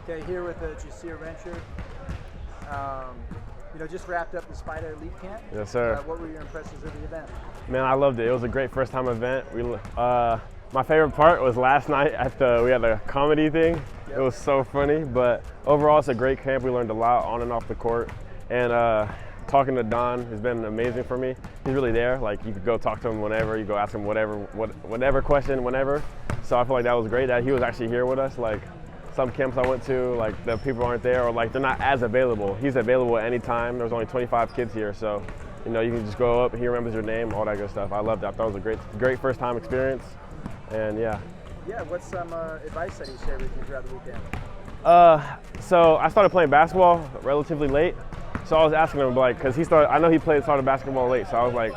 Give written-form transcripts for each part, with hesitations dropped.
Okay, here with Jasir Rencher. Just wrapped up the Spida Elite Camp. Yes, sir. What were your impressions of the event? Man, I loved it. It was a great first-time event. My favorite part was last night we had a comedy thing. Yep. It was so funny, but overall it's a great camp. We learned a lot on and off the court, and talking to Don has been amazing for me. He's really there. Like, you could go talk to him whenever, you go ask him whatever question, whenever. So I feel like that was great that he was actually here with us. Like, some camps I went to, like, the people aren't there, or like they're not as available. He's available at any time. There's only 25 kids here, so you can just go up, he remembers your name, all that good stuff. I loved it. I thought it was a great first time experience, and yeah. Yeah, what's some advice that he shared with you throughout the weekend? So I started playing basketball relatively late, so I was asking him, like, because I know he started basketball late, so I was like,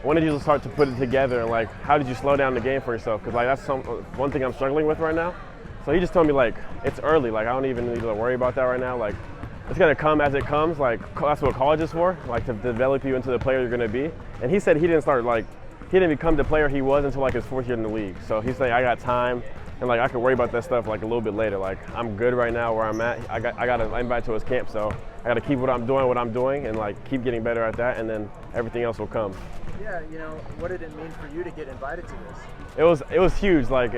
when did you start to put it together, and like, how did you slow down the game for yourself? Because like, that's one thing I'm struggling with right now. So he just told me, like, it's early, like, I don't even need to worry about that right now. Like, it's gonna come as it comes. Like, that's what college is for, like, to develop you into the player you're gonna be. And he said he didn't become the player he was until like his fourth year in the league. So he's like, I got time, and like, I could worry about that stuff like a little bit later. Like, I'm good right now where I'm at. I got an invite to his camp, so I got to keep what I'm doing, and like keep getting better at that, and then everything else will come. Yeah, what did it mean for you to get invited to this? It was huge. Like,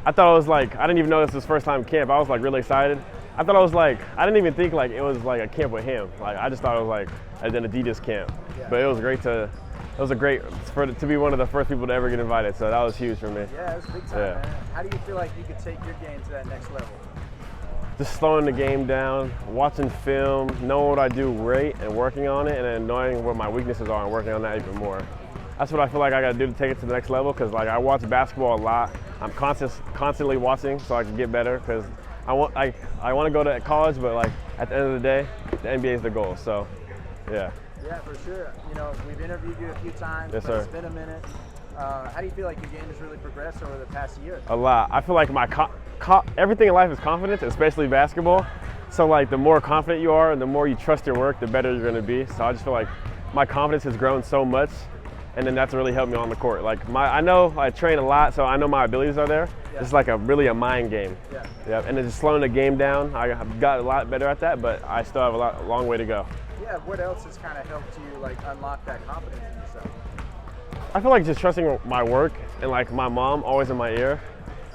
I thought it was like, I didn't even know this was his first time camp. I was like really excited. I thought it was like, I didn't even think like it was like a camp with him. Like, I just thought it was like an Adidas camp. Yeah. But it was great to be one of the first people to ever get invited. So that was huge for me. Yeah, it was big time, man. How do you feel like you could take your game to that next level? Just slowing the game down, watching film, knowing what I do great and working on it, and then knowing what my weaknesses are and working on that even more. That's what I feel like I got to do to take it to the next level, because like, I watch basketball a lot. I'm constantly watching so I can get better, because I want to go to college, but like, at the end of the day, the NBA is the goal. So, yeah. Yeah, for sure. We've interviewed you a few times. Yes, but sir. It's been a minute. How do you feel like your game has really progressed over the past year? A lot. I feel like everything in life is confidence, especially basketball. So like, the more confident you are and the more you trust your work, the better you're going to be. So I just feel like my confidence has grown so much, and then that's really helped me on the court. Like, I know I train a lot, so I know my abilities are there. Yeah. It's like really a mind game. Yeah. Yeah. And then just slowing the game down, I've got a lot better at that, but I still have a long way to go. Yeah. What else has kind of helped you like unlock that confidence in yourself? I feel like just trusting my work, and like my mom always in my ear.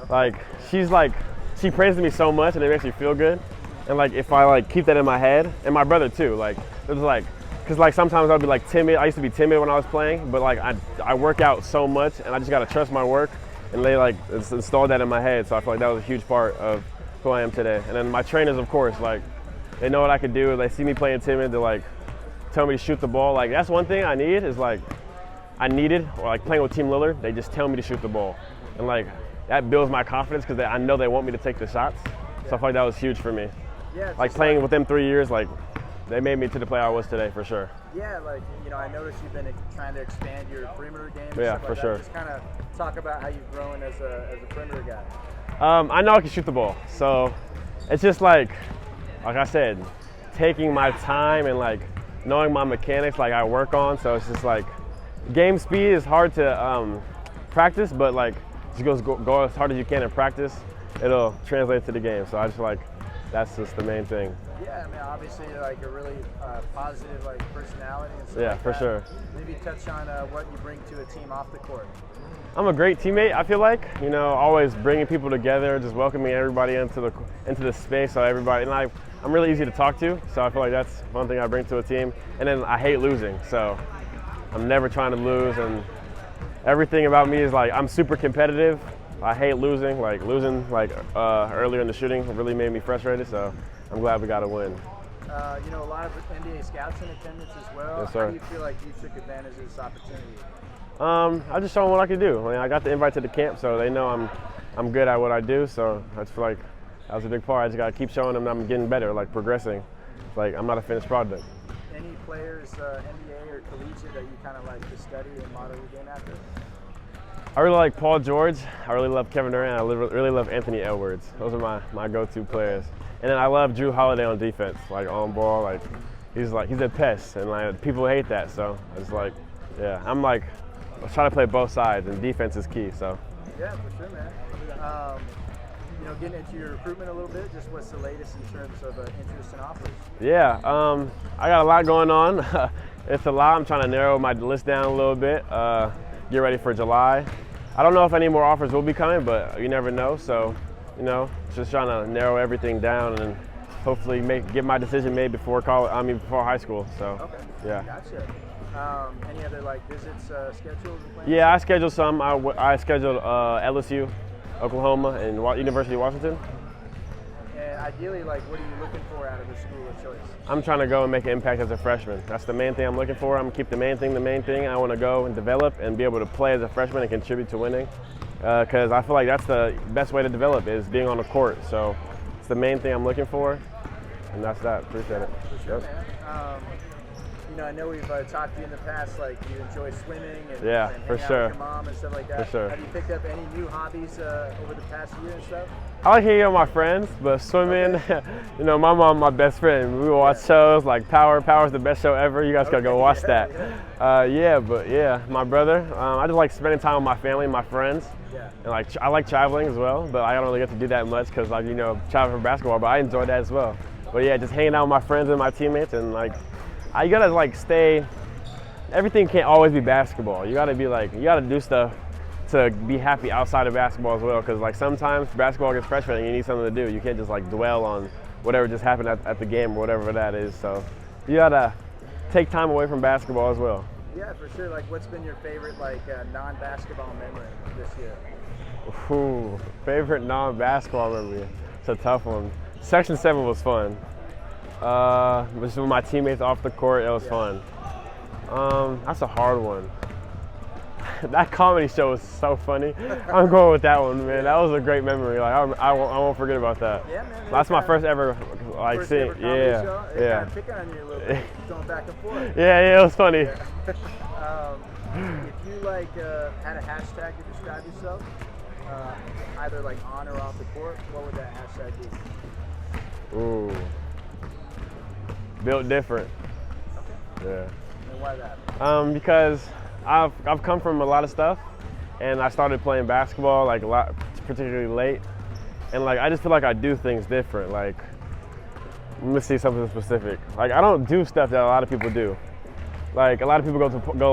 Okay. Like, she praises me so much, and it makes me feel good. And like, if I like keep that in my head, and my brother too, like, it was like, because like sometimes I'd be like timid. I used to be timid when I was playing, but like I work out so much, and I just gotta trust my work, and they like installed that in my head. So I feel like that was a huge part of who I am today. And then my trainers, of course, like, they know what I could do. They see me playing timid, they like tell me to shoot the ball. Like, that's one thing I need is like, or like playing with Team Lillard, they just tell me to shoot the ball, and like, that builds my confidence, because I know they want me to take the shots. So I feel like that was huge for me. Yeah. Like, playing with them 3 years, like, they made me to the player I was today, for sure. Yeah, like, I noticed you've been trying to expand your perimeter game. Yeah, for sure. Just kind of talk about how you've grown as a perimeter guy. I know I can shoot the ball, so it's just like I said, taking my time and like knowing my mechanics, like I work on. So it's just like, game speed is hard to practice, but like, just go as hard as you can in practice. It'll translate to the game. So I just feel like that's just the main thing. Yeah, I mean, obviously, like a really positive like personality and stuff. Yeah, like for that. sure. Maybe touch on what you bring to a team off the court. I'm a great teammate. I feel like, always bringing people together, just welcoming everybody into the space. So everybody, and I'm really easy to talk to. So I feel like that's one thing I bring to a team. And then I hate losing, so I'm never trying to lose. And everything about me is like, I'm super competitive. I hate losing. Like, losing earlier in the shooting really made me frustrated. So I'm glad we got a win. A lot of NBA scouts in attendance as well. Yes, sir. How do you feel like you took advantage of this opportunity? I just showed them what I could do. I mean, I got the invite to the camp, so they know I'm good at what I do. So I just feel like that was a big part. I just got to keep showing them that I'm getting better, like progressing. Like, I'm not a finished product. Any players, NBA or collegiate, that you kind of like to study and model your game after? I really like Paul George. I really love Kevin Durant. I really love Anthony Edwards. Those are my go-to players. And then I love Drew Holiday on defense, like on ball. Like, he's a pest, and like, people hate that. So it's like, yeah, I'm trying to play both sides, and defense is key. So. Yeah, for sure, man. getting into your recruitment a little bit, just what's the latest in terms of interest and offers? Yeah, I got a lot going on. It's a lot. I'm trying to narrow my list down a little bit, get ready for July. I don't know if any more offers will be coming, but you never know. So, just trying to narrow everything down and hopefully get my decision made before before high school. So, okay. Yeah. Gotcha. Any other visits scheduled? Yeah, I scheduled some. I scheduled LSU, Oklahoma, and University of Washington. And ideally, what are you looking for out of the school of choice? I'm trying to go and make an impact as a freshman. That's the main thing I'm looking for. I'm gonna keep the main thing. I want to go and develop and be able to play as a freshman and contribute to winning. Because I feel like that's the best way to develop is being on the court. So it's the main thing I'm looking for, and that's that. Appreciate it. For sure, man. I know we've talked to you in the past, you enjoy swimming and, yeah, and for hanging sure. out with your mom and stuff like that. For sure. Have you picked up any new hobbies over the past year and stuff? I like hanging out with my friends, but swimming, Okay. my mom, my best friend. We watch shows like Power. Power's the best show ever. You guys gotta go watch that. My brother. I just like spending time with my family, my friends. Yeah. And I like traveling as well, but I don't really get to do that much because traveling for basketball. But I enjoy that as well. But yeah, just hanging out with my friends and my teammates, and you gotta stay. Everything can't always be basketball. You gotta do stuff to be happy outside of basketball as well. Because sometimes basketball gets frustrating. You need something to do. You can't just dwell on whatever just happened at the game or whatever that is. So you gotta take time away from basketball as well. Yeah, for sure. What's been your favorite non-basketball memory this year? Ooh, favorite non-basketball memory. It's a tough one. Section 7 was fun. Just with my teammates off the court, it was fun. That's a hard one. That comedy show was so funny. I'm going with that one, man. That was a great memory. I won't forget about that. Yeah, man. That's my first ever seeing. Yeah. Kind of picking on you a little bit, going back and forth. Yeah, it was funny. Yeah. If you had a hashtag to describe yourself, either on or off the court, what would that hashtag be? Ooh. Built different. Okay. Yeah. And why that? Because I've come from a lot of stuff, and I started playing basketball a lot, particularly late, and I just feel like I do things different. Let me see something specific. I don't do stuff that a lot of people do. A lot of people go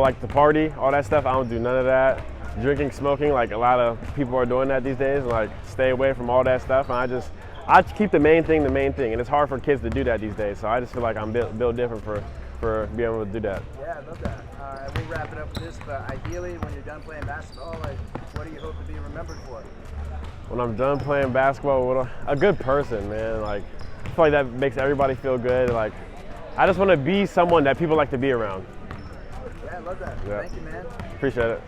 to party, all that stuff. I don't do none of that. Drinking, smoking, a lot of people are doing that these days. Stay away from all that stuff. And I keep the main thing, and it's hard for kids to do that these days. So I just feel like I'm built different for being able to do that. Yeah, I love that. We'll wrap it up with this, but ideally, when you're done playing basketball, what do you hope to be remembered for? When I'm done playing basketball, a good person, man. I feel like that makes everybody feel good. I just want to be someone that people like to be around. Yeah, I love that. Yeah. Thank you, man. Appreciate it.